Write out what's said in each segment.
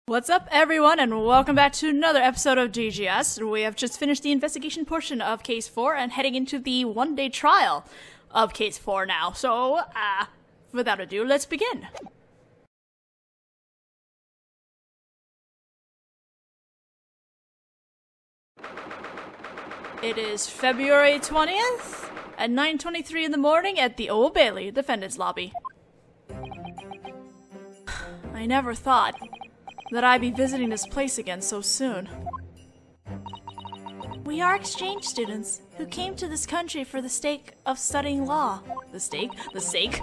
What's up, everyone, and welcome back to another episode of GGS. We have just finished the investigation portion of Case 4 and heading into the one-day trial of Case 4 now. So, without ado, let's begin. It is February 20th at 9:23 in the morning at the Old Bailey Defendant's Lobby. I never thought that I'd be visiting this place again so soon. We are exchange students who came to this country for the sake of studying law. The stake? The sake?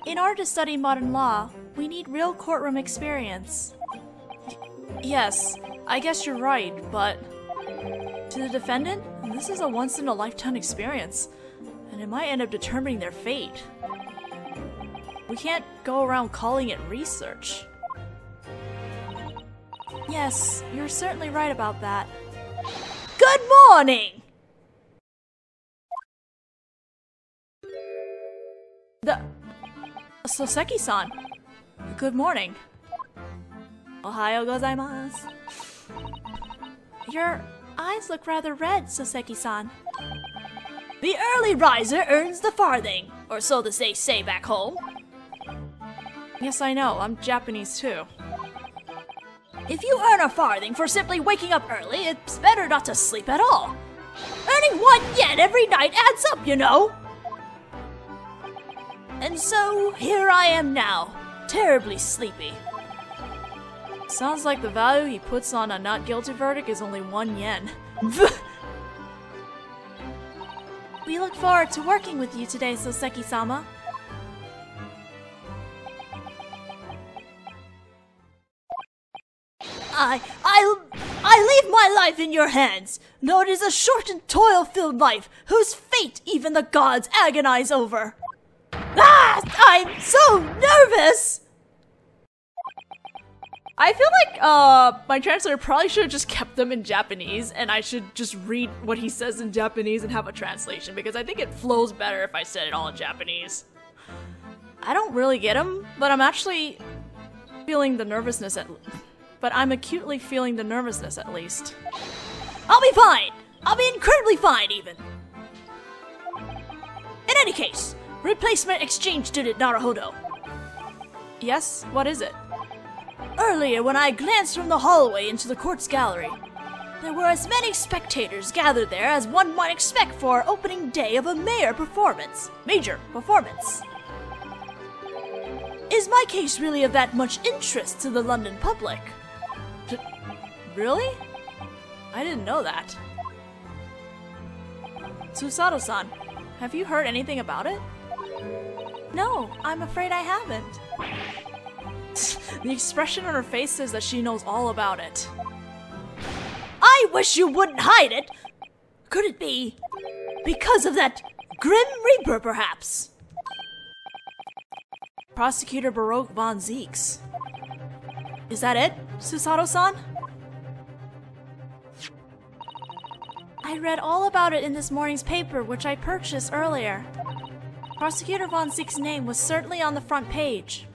In order to study modern law, we need real courtroom experience. Yes, I guess you're right, but to the defendant, this is a once-in-a-lifetime experience, and it might end up determining their fate. We can't go around calling it research. Yes, you're certainly right about that. Good morning! Soseki-san. Good morning. Ohayo gozaimasu. Your eyes look rather red, Soseki-san. The early riser earns the farthing, or so they say back home. Yes, I know. I'm Japanese too. If you earn a farthing for simply waking up early, it's better not to sleep at all. Earning 1 yen every night adds up, you know. And so, here I am now, terribly sleepy. Sounds like the value he puts on a not guilty verdict is only 1 yen. We look forward to working with you today, Soseki-sama. I leave my life in your hands, though it is a short and toil-filled life, whose fate even the gods agonize over. I'm so nervous! I feel like, my translator probably should have just kept them in Japanese, and I should just read what he says in Japanese and have a translation, because I think it flows better if I said it all in Japanese. I don't really get him, but I'm actually feeling the nervousness But I'm acutely feeling the nervousness, at least. I'll be fine! I'll be incredibly fine, even! In any case, replacement exchange student Naruhodo. Yes, what is it? Earlier, when I glanced from the hallway into the court's gallery, there were as many spectators gathered there as one might expect for opening day of a major performance. Is my case really of that much interest to the London public? Really? I didn't know that. Susato-san, have you heard anything about it? No, I'm afraid I haven't. The expression on her face says that she knows all about it. I wish you wouldn't hide it! Could it be because of that Grim Reaper, perhaps? Prosecutor Baroque von Zeeks. Is that it, Susato-san? I read all about it in this morning's paper, which I purchased earlier. Prosecutor von Zeeks' name was certainly on the front page.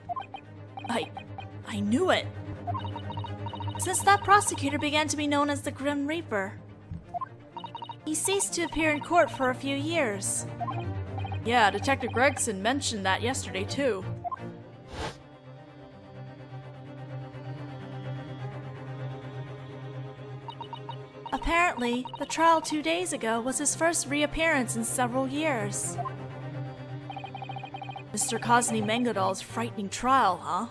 I knew it. Since that prosecutor began to be known as the Grim Reaper, he ceased to appear in court for a few years. Yeah, Detective Gregson mentioned that yesterday, too. Apparently, the trial 2 days ago was his first reappearance in several years. Mr. Kazni Mengadal's frightening trial, huh?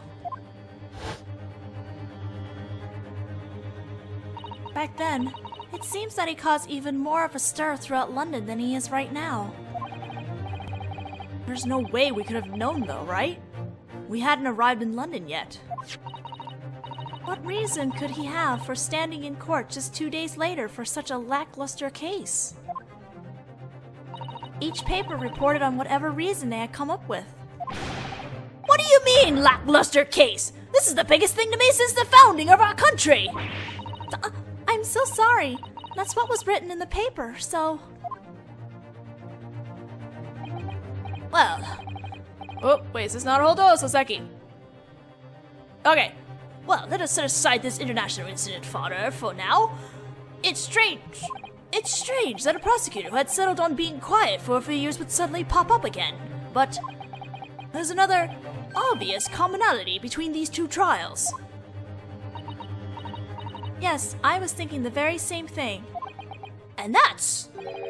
Back then, it seems that he caused even more of a stir throughout London than he is right now. There's no way we could have known though, right? We hadn't arrived in London yet. What reason could he have for standing in court just 2 days later for such a lackluster case? Each paper reported on whatever reason they had come up with. What do you mean, lackluster case? This is the biggest thing to me since the founding of our country! I'm so sorry. That's what was written in the paper, so... Well... Oh, wait, is this Naruhodo or Soseki? Okay. Well, let us set aside this international incident fodder for now. It's strange that a prosecutor who had settled on being quiet for a few years would suddenly pop up again. But there's another obvious commonality between these two trials. Yes, I was thinking the very same thing. And that's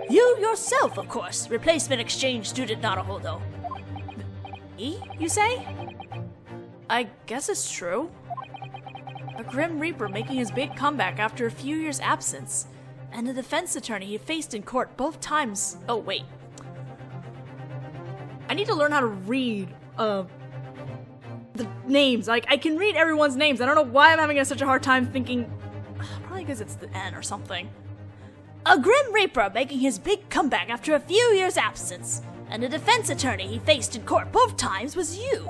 you yourself, of course, replacement exchange student Naruhodo. Me, you say? I guess it's true. A Grim Reaper making his big comeback after a few years' absence, and the defense attorney he faced in court both times. Oh, wait. I need to learn how to read, the names. Like, I can read everyone's names. I don't know why I'm having such a hard time thinking. Probably because it's the N or something. A Grim Reaper making his big comeback after a few years' absence, and the defense attorney he faced in court both times was you.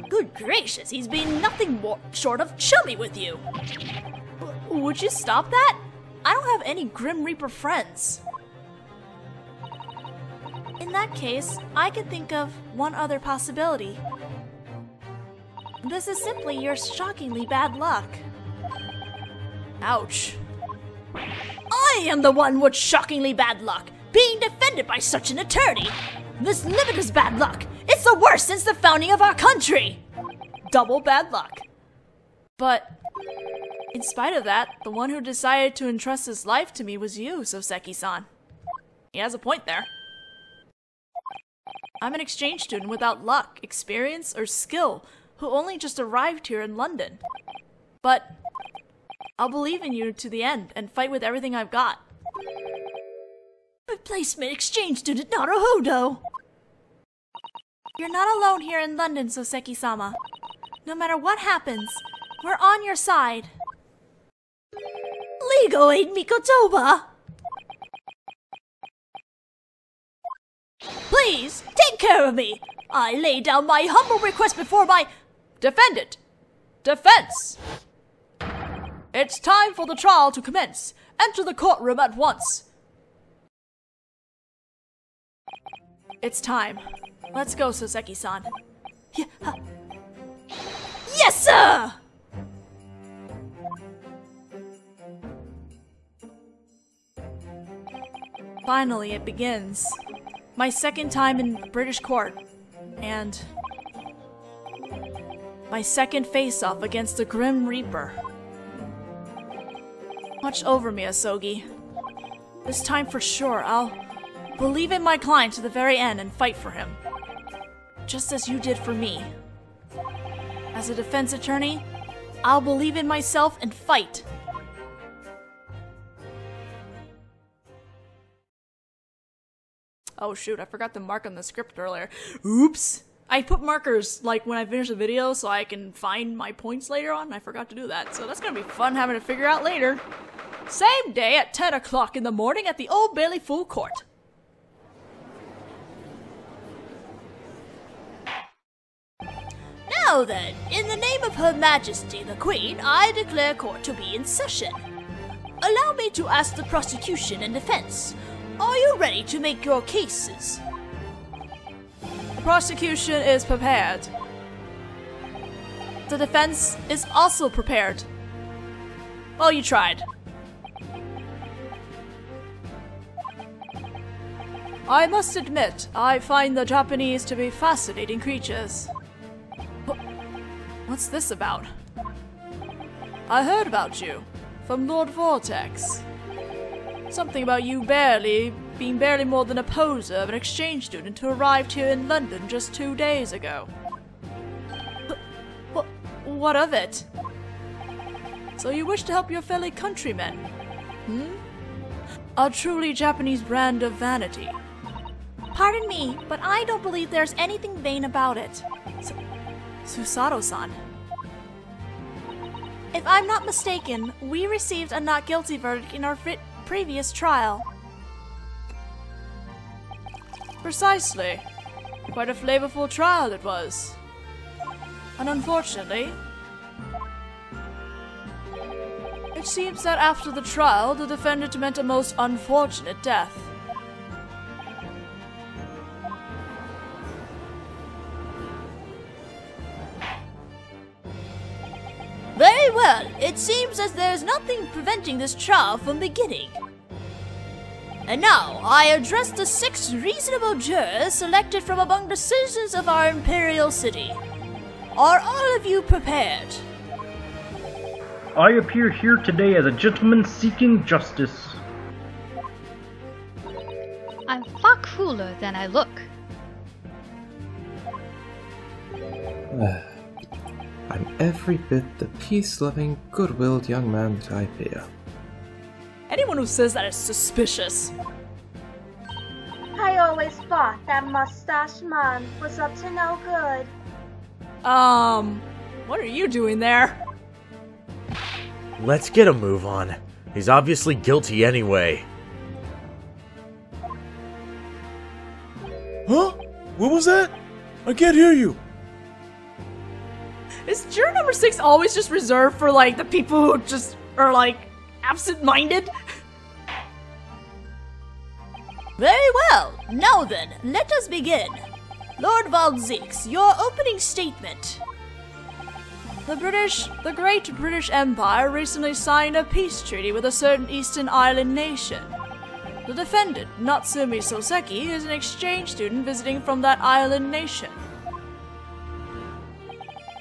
Good gracious, he's been nothing more short of chummy with you. Would you stop that? I don't have any Grim Reaper friends. In that case, I can think of one other possibility. This is simply your shockingly bad luck. Ouch. I am the one with shockingly bad luck, being defended by such an attorney. This limitless bad luck, it's the worst since the founding of our country. Double bad luck. But in spite of that, the one who decided to entrust his life to me was you, Soseki-san. He has a point there. I'm an exchange student without luck, experience, or skill, who only just arrived here in London. But I'll believe in you to the end and fight with everything I've got. Replacement exchange student Naruhodo! You're not alone here in London, Soseki-sama. No matter what happens, we're on your side. Legal aid Mikotoba! Please, take care of me! I lay down my humble request before my defendant. Defense! It's time for the trial to commence. Enter the courtroom at once. It's time. Let's go, Soseki-san. Yes, sir! Finally, it begins. My second time in British court. And my second face-off against the Grim Reaper. Watch over me, Asogi. This time for sure, I'll believe in my client to the very end and fight for him. Just as you did for me. As a defense attorney, I'll believe in myself and fight. Oh shoot, I forgot to mark on the script earlier. Oops! I put markers, like, when I finish the video so I can find my points later on. I forgot to do that, so that's gonna be fun having to figure out later. Same day at 10 o'clock in the morning at the Old Bailey Full Court. Now then, in the name of Her Majesty the Queen, I declare court to be in session. Allow me to ask the prosecution and defense, are you ready to make your cases? The prosecution is prepared. The defense is also prepared. Well, you tried. I must admit, I find the Japanese to be fascinating creatures. What's this about? I heard about you, from Lord Vortex. Something about you being barely more than a poser of an exchange student who arrived here in London just 2 days ago. What of it? So you wish to help your fellow countrymen? A truly Japanese brand of vanity. Pardon me, but I don't believe there's anything vain about it. Susato-san. If I'm not mistaken, we received a not guilty verdict in our previous trial. Precisely. Quite a flavorful trial it was. And unfortunately, it seems that after the trial, the defendant met a most unfortunate death. Very well. It seems as there's nothing preventing this trial from beginning. And now, I address the 6 reasonable jurors selected from among the citizens of our imperial city. Are all of you prepared? I appear here today as a gentleman seeking justice. I'm far cooler than I look. I'm every bit the peace-loving, good-willed young man that I appear. Anyone who says that is suspicious. I always thought that mustache man was up to no good. What are you doing there? Let's get a move on. He's obviously guilty anyway. Huh? What was that? I can't hear you. Is juror number 6 always just reserved for, like, the people who just are, like, absent-minded? Very well. Now then, let us begin. Lord Valzix, your opening statement. The Great British Empire recently signed a peace treaty with a certain Eastern Island nation. The defendant, Natsumi Soseki, is an exchange student visiting from that island nation.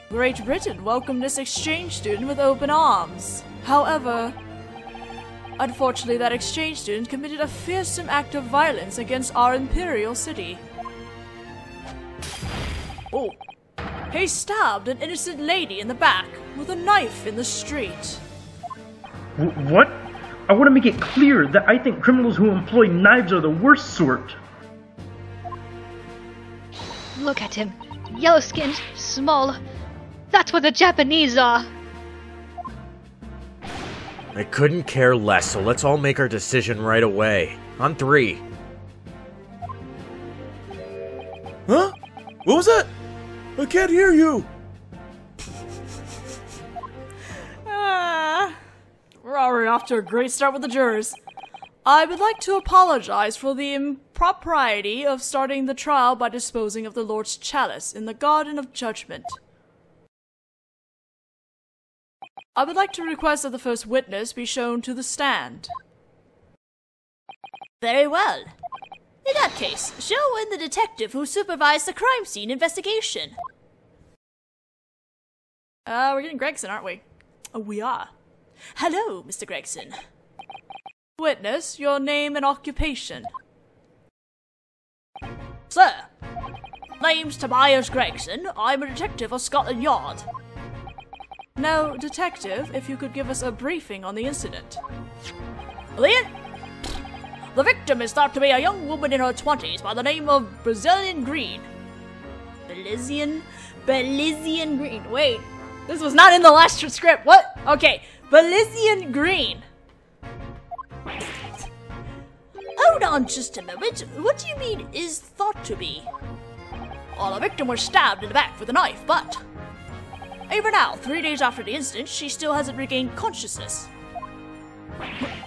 Great Britain welcomed this exchange student with open arms. However, unfortunately, that exchange student committed a fearsome act of violence against our imperial city. Oh. He stabbed an innocent lady in the back with a knife in the street. What? I want to make it clear that I think criminals who employ knives are the worst sort. Look at him. Yellow-skinned, small. That's what the Japanese are. I couldn't care less, so let's all make our decision right away. On 3. Huh? What was that? I can't hear you. We're already off to a great start with the jurors. I would like to apologize for the impropriety of starting the trial by disposing of the Lord's chalice in the Garden of Judgment. I would like to request that the first witness be shown to the stand. Very well. In that case, show in the detective who supervised the crime scene investigation. We're getting Gregson, aren't we? Oh, we are. Hello, Mr. Gregson. Witness, your name and occupation. Sir, name's Tobias Gregson. I'm a detective of Scotland Yard. Now, detective, if you could give us a briefing on the incident. The victim is thought to be a young woman in her 20s by the name of Brazilian Green. Belizean Green. Wait, this was not in the last script. What? Okay, Belizean Green. Hold on just a moment. What do you mean is thought to be? Well, the victim was stabbed in the back with a knife, but even now, 3 days after the incident, she still hasn't regained consciousness.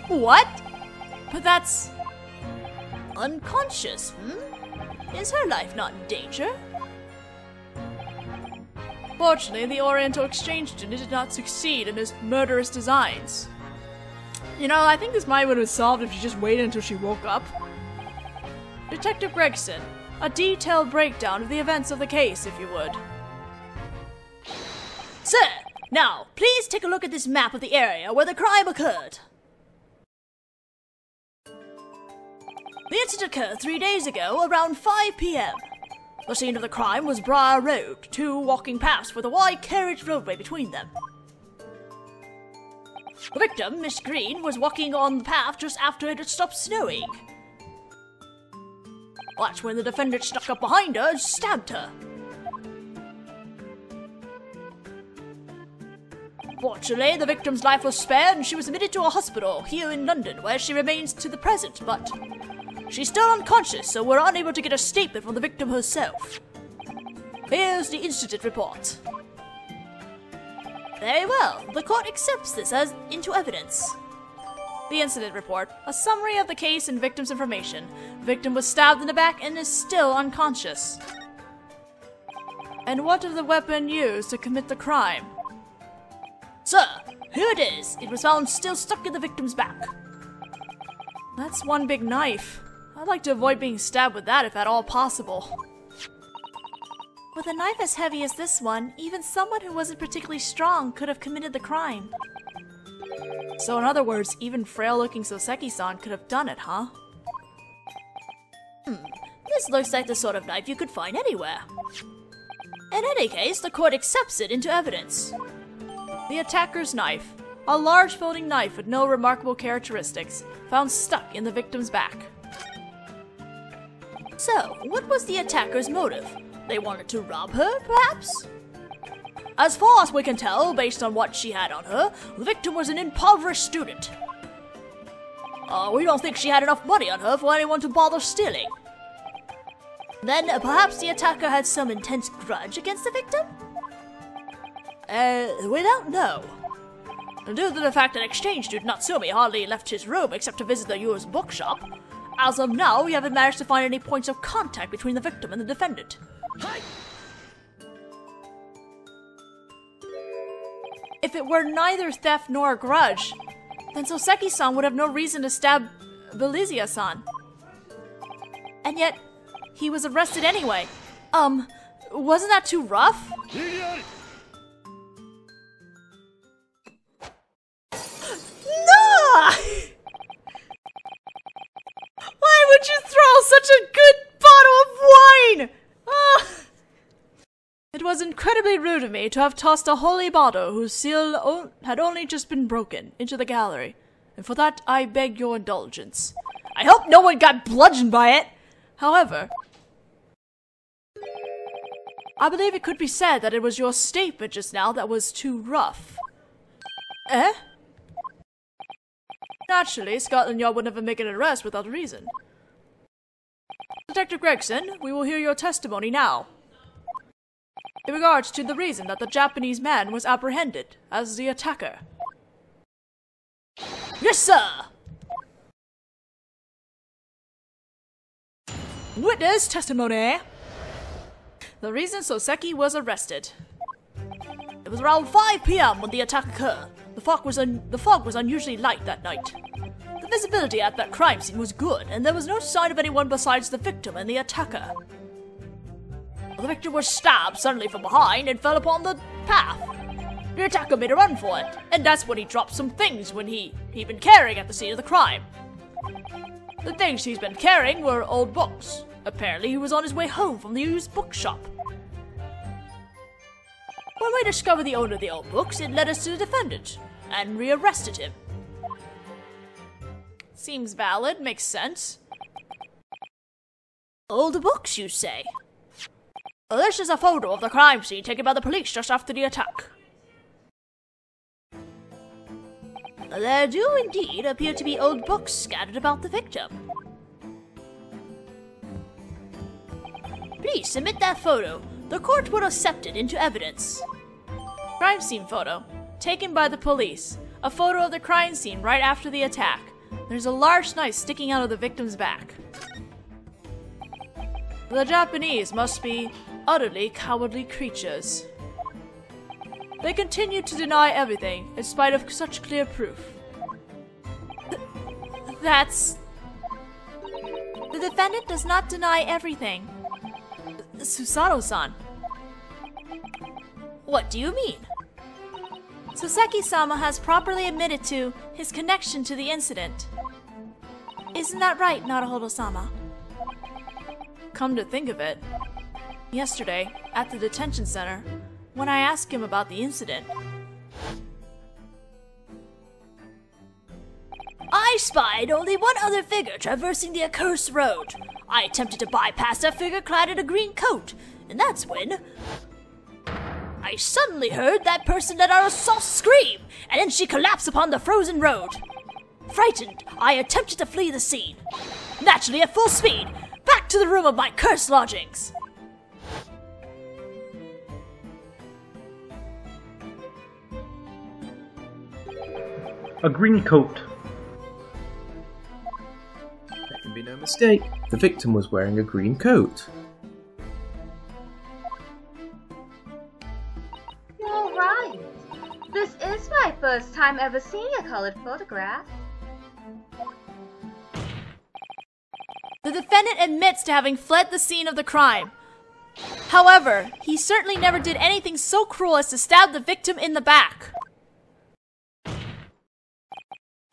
What? But that's unconscious, Is her life not in danger? Fortunately, the Oriental exchange student did not succeed in his murderous designs. You know, I think this might would have been solved if she just waited until she woke up. Detective Gregson, a detailed breakdown of the events of the case, if you would. Sir, now, please take a look at this map of the area where the crime occurred. The incident occurred 3 days ago, around 5 p.m. The scene of the crime was Briar Road, 2 walking paths with a wide carriage roadway between them. The victim, Miss Green, was walking on the path just after it had stopped snowing. That's when the defendant snuck up behind her and stabbed her. Fortunately, the victim's life was spared and she was admitted to a hospital here in London, where she remains to the present, but she's still unconscious, so we're unable to get a statement from the victim herself. Here's the incident report. Very well, the court accepts this as into evidence. The incident report, a summary of the case and victim's information. Victim was stabbed in the back and is still unconscious. And what of the weapon used to commit the crime? Sir, here it is. It was found still stuck in the victim's back. That's one big knife. I'd like to avoid being stabbed with that if at all possible. With a knife as heavy as this one, even someone who wasn't particularly strong could have committed the crime. So in other words, even frail-looking Soseki-san could have done it, huh? This looks like the sort of knife you could find anywhere. In any case, the court accepts it into evidence. The attacker's knife. A large folding knife with no remarkable characteristics, found stuck in the victim's back. So, what was the attacker's motive? They wanted to rob her, perhaps? As far as we can tell, based on what she had on her, the victim was an impoverished student. We don't think she had enough money on her for anyone to bother stealing. Then, perhaps the attacker had some intense grudge against the victim? We don't know. Due to the fact that exchange student Natsumi hardly left his room except to visit the used bookshop, as of now, we haven't managed to find any points of contact between the victim and the defendant. If it were neither theft nor a grudge, then Soseki-san would have no reason to stab Belizia-san. And yet, he was arrested anyway. Wasn't that too rough? Why would you throw such a good bottle of wine? It was incredibly rude of me to have tossed a holy bottle whose seal had only just been broken into the gallery, and for that I beg your indulgence. I hope no one got bludgeoned by it. However, I believe it could be said that it was your statement just now that was too rough. Eh? Naturally, Scotland Yard would never make an arrest without reason. Detective Gregson, we will hear your testimony now. In regards to the reason that the Japanese man was apprehended as the attacker. Yes, sir! Witness testimony. The reason Soseki was arrested. It was around 5 p.m. when the attack occurred. The fog was unusually light that night. The visibility at that crime scene was good, and there was no sign of anyone besides the victim and the attacker. The victim was stabbed suddenly from behind and fell upon the path. The attacker made a run for it, and that's when he dropped some things he'd been carrying at the scene of the crime. The things he's been carrying were old books. Apparently he was on his way home from the used bookshop. When we discovered the owner of the old books, it led us to the defendant, and rearrested him. Seems valid, makes sense. Old books, you say? Well, this is a photo of the crime scene taken by the police just after the attack. There do indeed appear to be old books scattered about the victim. Please submit that photo. The court will accept it into evidence. Crime scene photo. Taken by the police. A photo of the crime scene right after the attack. There's a large knife sticking out of the victim's back. The Japanese must be utterly cowardly creatures. They continue to deny everything, in spite of such clear proof. That's... The defendant does not deny everything. Susato-san. What do you mean? Soseki-sama has properly admitted to his connection to the incident. Isn't that right, Naruhodo-sama? Come to think of it, yesterday, at the detention center, when I asked him about the incident, I spied only one other figure traversing the accursed road. I attempted to bypass that figure clad in a green coat, and that's when I suddenly heard that person let out a soft scream, and then she collapsed upon the frozen road. Frightened, I attempted to flee the scene. Naturally, at full speed, back to the room of my cursed lodgings. A green coat. There can be no mistake. The victim was wearing a green coat. You're right. This is my first time ever seeing a colored photograph. The defendant admits to having fled the scene of the crime. However, he certainly never did anything so cruel as to stab the victim in the back.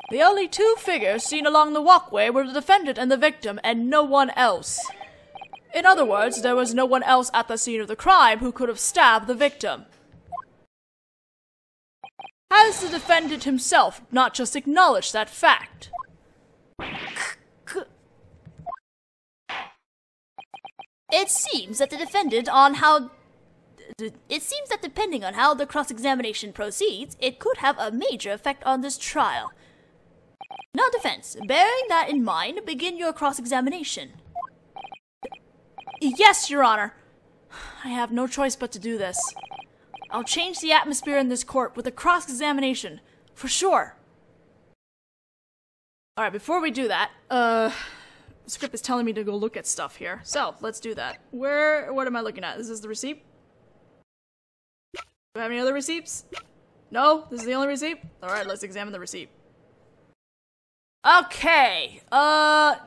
The only two figures seen along the walkway were the defendant and the victim, and no one else. In other words, there was no one else at the scene of the crime who could have stabbed the victim. Has the defendant himself not just acknowledged that fact? It seems that depending on how the cross-examination proceeds, it could have a major effect on this trial. Now, defense, bearing that in mind, begin your cross-examination. Yes, Your Honor. I have no choice but to do this. I'll change the atmosphere in this court with a cross-examination, for sure. Alright, before we do that, the script is telling me to go look at stuff here. So, let's do that. What am I looking at? Is this the receipt? Do I have any other receipts? No? This is the only receipt? Alright, let's examine the receipt. Okay, Mr.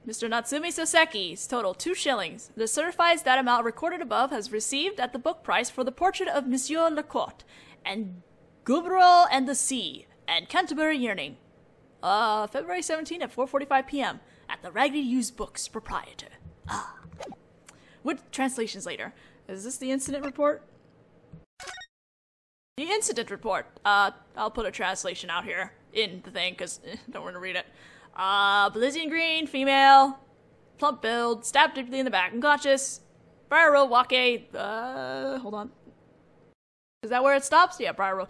Natsumi Soseki's total 2 shillings. The certifies that amount recorded above has received at the book price for the portrait of Monsieur Lecourt, and Gubral and the Sea, and Canterbury Yearning. February 17 at 4:45 p.m. at the Raggedy Used Books proprietor. With translations later. Is this the incident report? The incident report. I'll put a translation out here in the thing, because I don't want to read it. Belizean green, female, plump build, stabbed deeply in the back, unconscious, Briar Road, Wake, hold on. Is that where it stops? Yeah, Briar Road.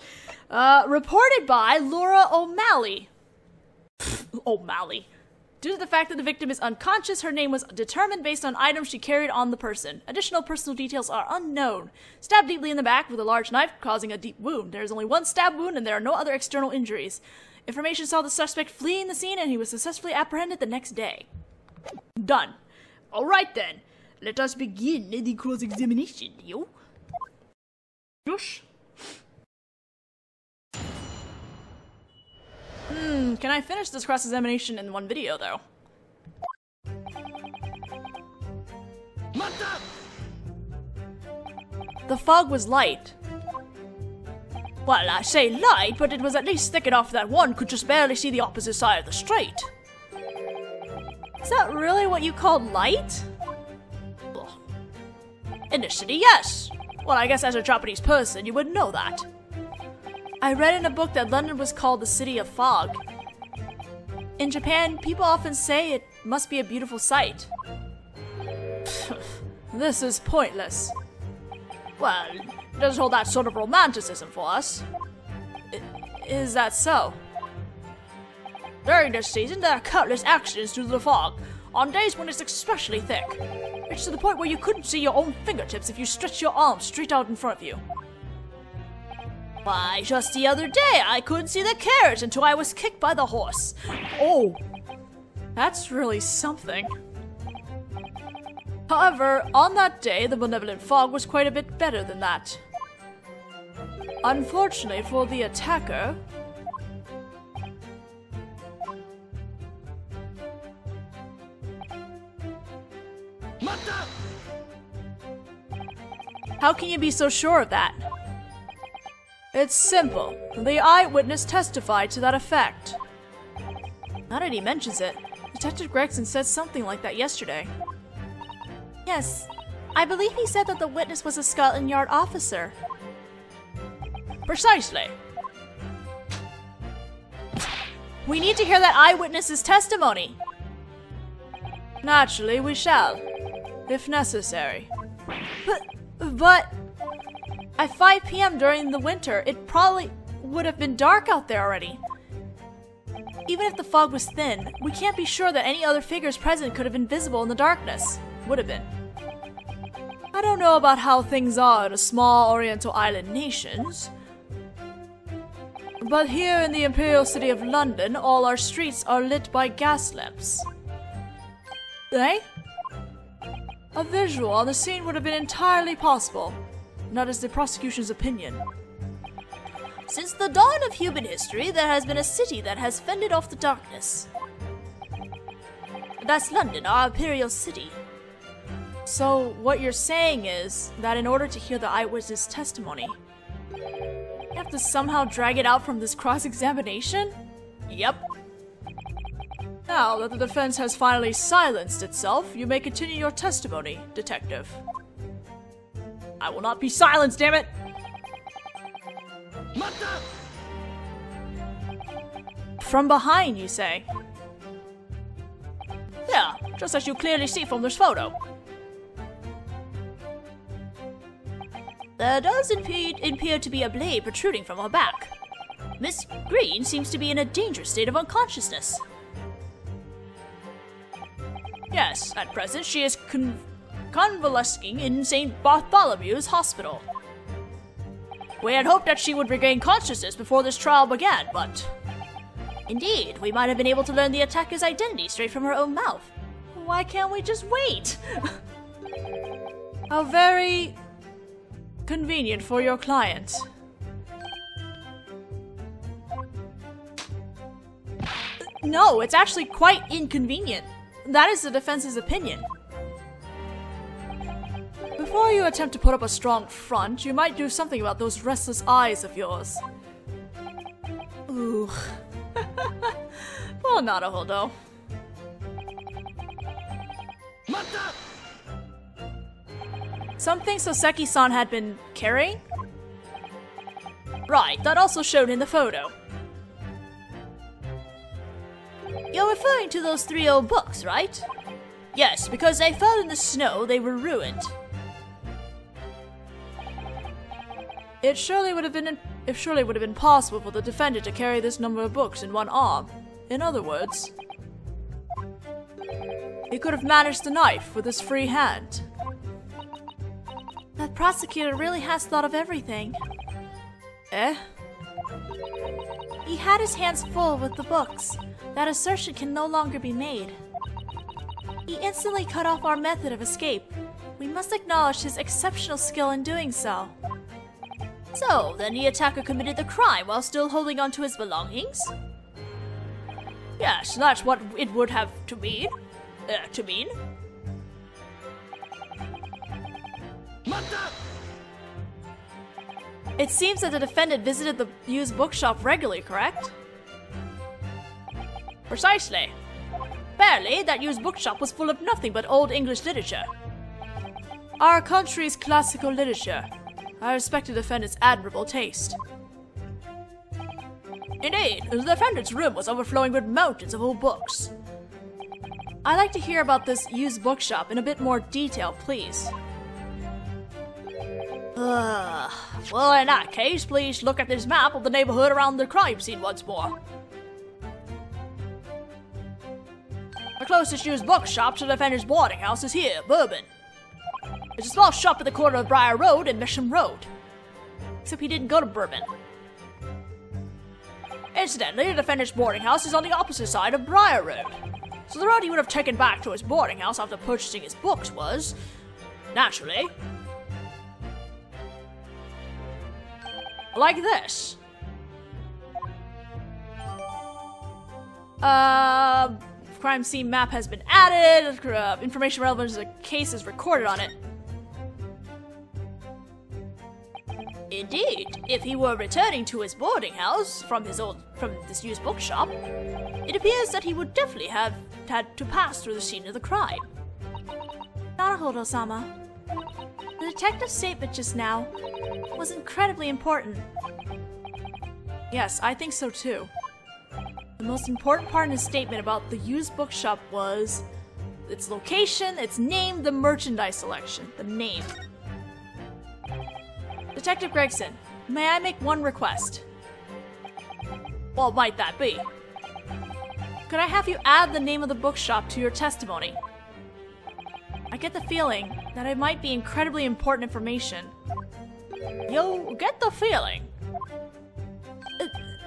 Reported by Laura O'Malley. O'Malley. Due to the fact that the victim is unconscious, her name was determined based on items she carried on the person. Additional personal details are unknown. Stabbed deeply in the back with a large knife, causing a deep wound. There is only one stab wound and there are no other external injuries. Information saw the suspect fleeing the scene and he was successfully apprehended the next day. Done. Alright then. Let us begin the cross-examination, yo. Yosh. Can I finish this cross-examination in one video, though? The fog was light. Well, I say light, but it was at least thick enough that one could just barely see the opposite side of the street. Is that really what you call light? Ugh. Initially, yes. Well, I guess as a Japanese person, you would know that. I read in a book that London was called the City of Fog. In Japan, people often say it must be a beautiful sight. This is pointless. Well, it doesn't hold that sort of romanticism for us. Is that so? During this season, there are countless accidents due to the fog, on days when it's especially thick. It's to the point where you couldn't see your own fingertips if you stretched your arms straight out in front of you. Why, just the other day, I couldn't see the carriage until I was kicked by the horse. Oh, that's really something. However, on that day, the benevolent fog was quite a bit better than that. Unfortunately for the attacker, how can you be so sure of that? It's simple. The eyewitness testified to that effect. Now that he mentions it, Detective Gregson said something like that yesterday. Yes, I believe he said that the witness was a Scotland Yard officer. Precisely. We need to hear that eyewitness's testimony. Naturally, we shall, if necessary. But at 5 p.m. during the winter, it probably would have been dark out there already. Even if the fog was thin, we can't be sure that any other figures present could have been visible in the darkness. Would have been. I don't know about how things are in small Oriental island nations, but here in the Imperial City of London, all our streets are lit by gas lamps. Eh? A visual on the scene would have been entirely possible. And that is the prosecution's opinion. Since the dawn of human history, there has been a city that has fended off the darkness. That's London, our imperial city. So, what you're saying is that in order to hear the eyewitness testimony, you have to somehow drag it out from this cross-examination? Yep. Now that the defense has finally silenced itself, you may continue your testimony, detective. I will not be silenced, damn it! From behind, you say? Yeah, just as you clearly see from this photo. There does appear to be a blade protruding from her back. Miss Green seems to be in a dangerous state of unconsciousness. Yes, at present she is convalescing in St. Bartholomew's Hospital. We had hoped that she would regain consciousness before this trial began, but... Indeed, we might have been able to learn the attacker's identity straight from her own mouth. Why can't we just wait? How very... convenient for your client. No, it's actually quite inconvenient. That is the defense's opinion. Before you attempt to put up a strong front, you might do something about those restless eyes of yours. Ooh. Well, not a though. Something Soseki-san had been carrying? Right, that also showed in the photo. You're referring to those 3 old books, right? Yes, because they fell in the snow, they were ruined. It surely would have been possible for the defendant to carry this number of books in one arm. In other words, he could have managed the knife with his free hand. That prosecutor really has thought of everything. Eh? He had his hands full with the books. That assertion can no longer be made. He instantly cut off our method of escape. We must acknowledge his exceptional skill in doing so. So, then the attacker committed the crime while still holding on to his belongings? Yes, that's what it would have to mean. It seems that the defendant visited the used bookshop regularly, correct? Precisely. Apparently, that used bookshop was full of nothing but old English literature. Our country's classical literature. I respect the defendant's admirable taste. Indeed, the defendant's room was overflowing with mountains of old books. I'd like to hear about this used bookshop in a bit more detail, please. Well, in that case, please look at this map of the neighborhood around the crime scene once more. The closest used bookshop to the defendant's boarding house is here, Bourbon. It's a small shop at the corner of Briar Road and Mission Road. Except he didn't go to Bourbon. Incidentally, the defendant's boarding house is on the opposite side of Briar Road. So the road he would have taken back to his boarding house after purchasing his books was, naturally, like this. Crime scene map has been added. Information relevant to the case is recorded on it. Indeed, if he were returning to his boarding house from this used bookshop, it appears that he would definitely have had to pass through the scene of the crime. Naruhodo-sama. The detective's statement just now was incredibly important. Yes, I think so too. The most important part in his statement about the used bookshop was its location, its name, the merchandise selection. The name. Detective Gregson, may I make one request? What might that be? Could I have you add the name of the bookshop to your testimony? I get the feeling that it might be incredibly important information. You get the feeling?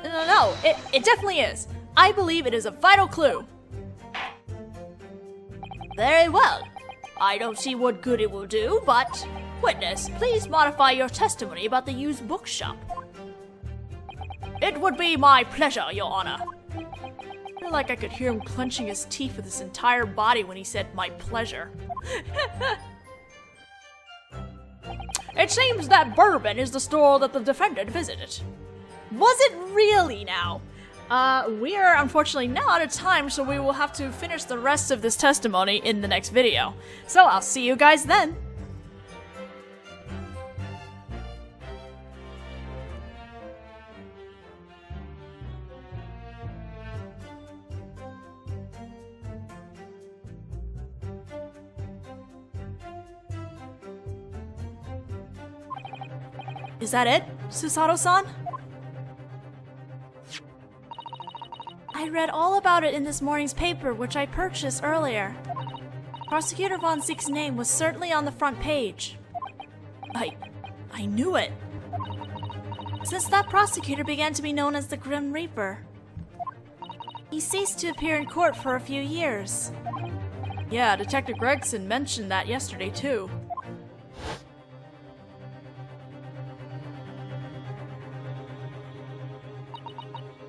No, it definitely is. I believe it is a vital clue. Very well. I don't see what good it will do, but... Witness, please modify your testimony about the used bookshop. It would be my pleasure, Your Honor. I feel like I could hear him clenching his teeth with his entire body when he said my pleasure. It seems that Bourbon is the store that the defendant visited. Was it really now? We are unfortunately now out of time, so we will have to finish the rest of this testimony in the next video. So I'll see you guys then. Is that it, Susato-san? I read all about it in this morning's paper, which I purchased earlier. Prosecutor Von Ziek's name was certainly on the front page. I knew it. Since that prosecutor began to be known as the Grim Reaper. He ceased to appear in court for a few years. Yeah, Detective Gregson mentioned that yesterday too.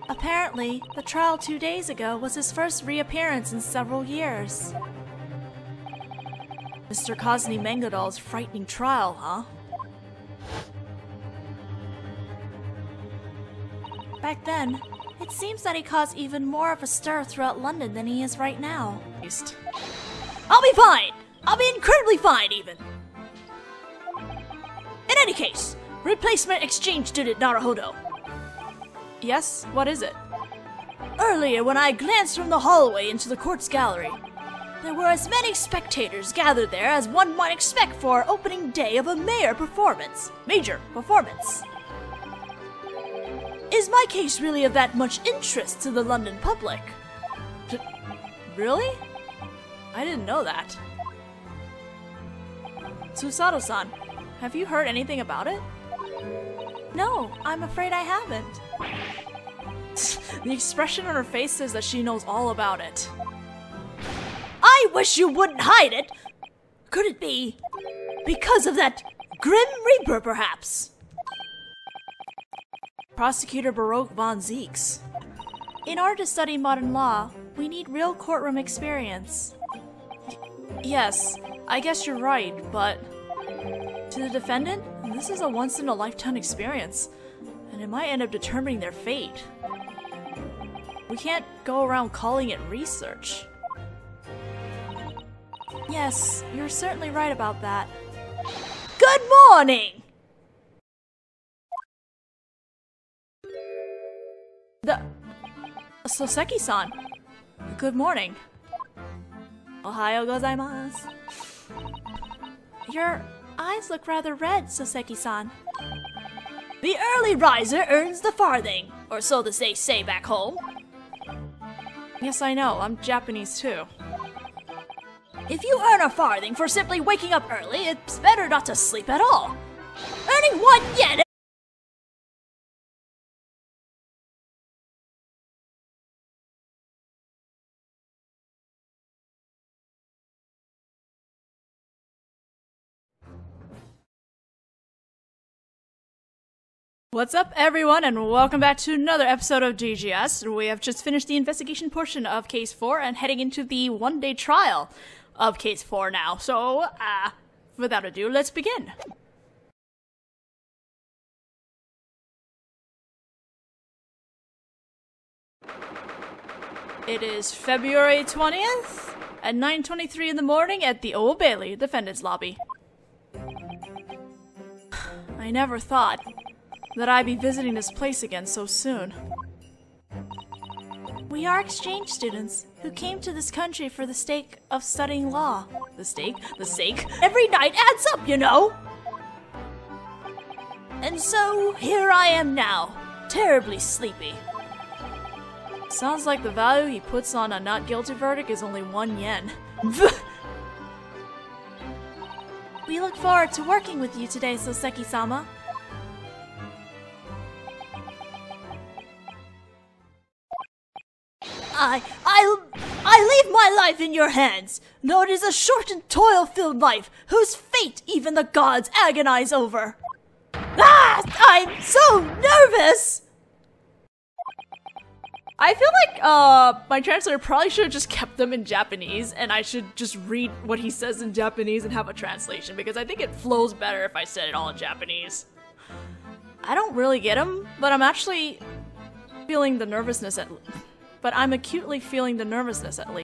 Apparently, the trial 2 days ago was his first reappearance in several years. Mr. Kazumi Mangadol's frightening trial, huh? Back then, it seems that he caused even more of a stir throughout London than he is right now. I'll be fine! I'll be incredibly fine, even! In any case, replacement exchange student Naruhodo. Yes, what is it? Earlier, when I glanced from the hallway into the court's gallery, there were as many spectators gathered there as one might expect for opening day of a major performance. Is my case really of that much interest to the London public? Really? I didn't know that. Susato-san, have you heard anything about it? No, I'm afraid I haven't. The expression on her face says that she knows all about it. I wish you wouldn't hide it! Could it be because of that Grim Reaper, perhaps? Prosecutor Baroque Von Zieks. In order to study modern law, we need real courtroom experience. Yes, I guess you're right, but to the defendant, this is a once-in-a-lifetime experience, and it might end up determining their fate. We can't go around calling it research. Yes, you're certainly right about that. Good morning! Soseki-san. Good morning. Ohayo gozaimasu. Your eyes look rather red, Soseki-san. The early riser earns the farthing, or so they say back home. Yes, I know. I'm Japanese too. If you earn a farthing for simply waking up early, it's better not to sleep at all. Earning 1 yen. What's up, everyone, and welcome back to another episode of DGS. We have just finished the investigation portion of Case 4 and heading into the one-day trial of Case 4 now. So, without ado, let's begin. It is February 20th at 9:23 in the morning at the Old Bailey Defendant's Lobby. I never thought that I'd be visiting this place again so soon. We are exchange students who came to this country for the sake of studying law. The stake? Every night adds up, you know! And so, here I am now, terribly sleepy. Sounds like the value he puts on a not guilty verdict is only 1 yen. We look forward to working with you today, Soseki-sama. I leave my life in your hands, though it is a short and toil-filled life, whose fate even the gods agonize over. Ah! I'm so nervous! I feel like my translator probably should have just kept them in Japanese, and I should just read what he says in Japanese and have a translation, because I think it flows better if I said it all in Japanese. I don't really get him, but I'm actually feeling the nervousness but I'm acutely feeling the nervousness at least.